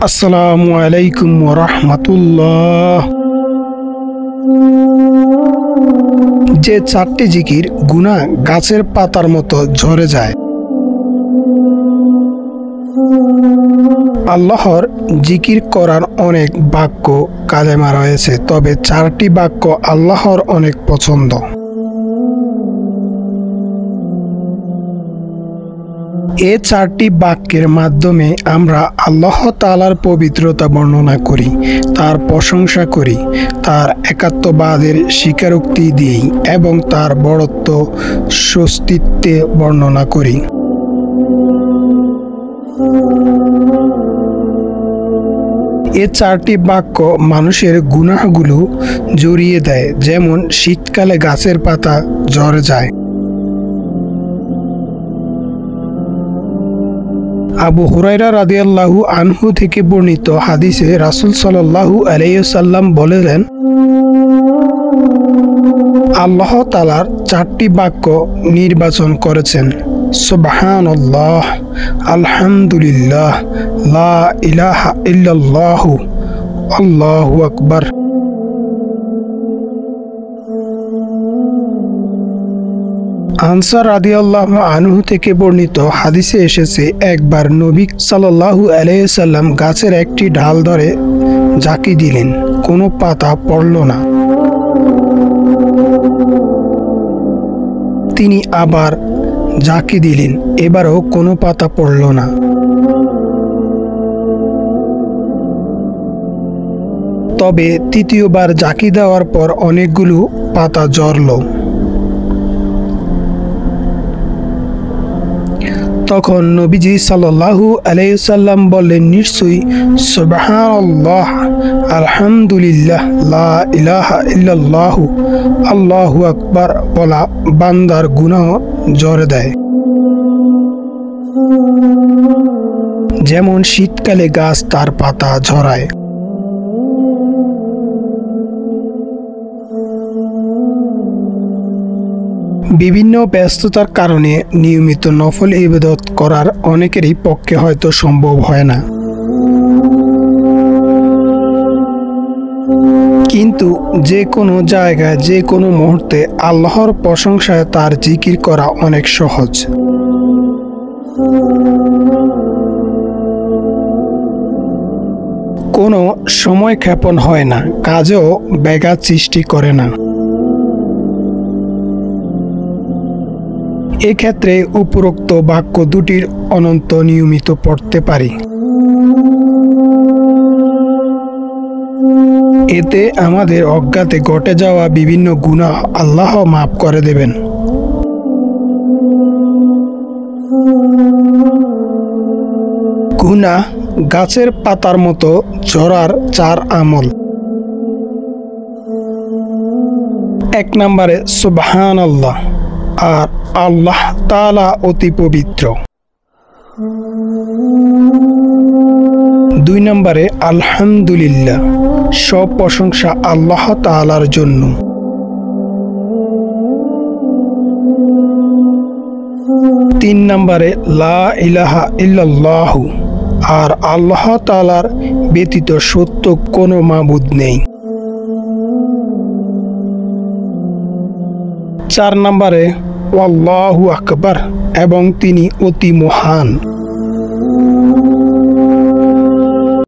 আসসালামু আলাইকুম ওয়া রাহমাতুল্লাহ। যে চারটি জিকির গুনাহ গাছের পাতার মতো ঝরে যায়। আল্লাহর জিকির করার অনেক বাক্য কালেমা রয়েছে, তবে চারটি বাক্য আল্লাহর অনেক পছন্দ। এ চারটি বাক্যের মাধ্যমে আমরা আল্লাহ তাআলার পবিত্রতা বর্ণনা করি, তার প্রশংসা করি, তার একাত্মবাদের স্বীকারোক্তি দিই এবং তার বড়ত্ব সস্তিত্বে বর্ণনা করি। এ চারটি বাক্য মানুষের গুনাহগুলো জড়িয়ে দেয়, যেমন শীতকালে গাছের পাতা ঝরে যায়। আবু হুরায়রা রাদিয়াল্লাহু আনহু থেকে বর্ণিত হাদিসে রাসূল সাল্লাল্লাহু আলাইহি ওয়াসাল্লাম বলেন, আল্লাহ তাআলার চারটি বাক্য নির্বাচন করেছেন: সুবহানাল্লাহ, আলহামদুলিল্লাহ, লা ইলাহা ইল্লাল্লাহু, আল্লাহু আকবার। আনসার রাদিয়াল্লাহু আনহু থেকে বর্ণিত হাদিসে এসেছে, একবার নবী সাল্লাল্লাহু আলাইহি ওয়াসাল্লাম গাছের একটি ডাল ধরে ঝাঁকি দিলেন, কোনো পাতা পড়ল না। তিনি আবার ঝাঁকি দিলেন, এবারও কোনো পাতা পড়ল না। তবে তৃতীয়বার ঝাঁকি দেওয়ার পর অনেকগুলো পাতা ঝরল। তখন নবীজি সাল্লাল্লাহু আলাইহি ওয়াসাল্লাম বললেন, নিশ্চয়ই সুবহানাল্লাহ, আলহামদুলিল্লাহ, লা ইলাহা ইল্লাল্লাহু, আল্লাহু আকবার বলা বান্দার গুনাহ ঝরে দেয়। যেমন শীতকালে গাছ তার পাতা ঝরায়। বিভিন্ন ব্যস্ততার কারণে নিয়মিত নফল ইবাদত করার অনেকেরই পক্ষে হয়তো সম্ভব হয় না, কিন্তু যে কোনো জায়গায় যে কোনো মুহূর্তে আল্লাহর প্রশংসায় তার জিকির করা অনেক সহজ। কোনো সময় ক্ষেপণ হয় না, কাজেও ব্যাঘাত সৃষ্টি করে না। এক্ষেত্রে উপরোক্ত বাক্য দুটির অনন্ত নিয়মিত পড়তে পারি। এতে আমাদের অজ্ঞাতে ঘটে যাওয়া বিভিন্ন গুনাহ আল্লাহ মাফ করে দেবেন। গুনাহ গাছের পাতার মতো ঝরার চার আমল। 1 নম্বরে সুবহানাল্লাহ, আর আল্লাহ তাআলা অতি পবিত্র। 2 নম্বরে আলহামদুলিল্লাহ, সব প্রশংসা আল্লাহ তাআলার জন্য। 3 নম্বরে লা ইলাহা ইল্লাল্লাহু, আর আল্লাহ তাআলার ব্যতীত সত্য কোনো মাবুদ নেই। 4 নম্বরে আল্লাহু আকবার, এবং তিনি অতি মহান।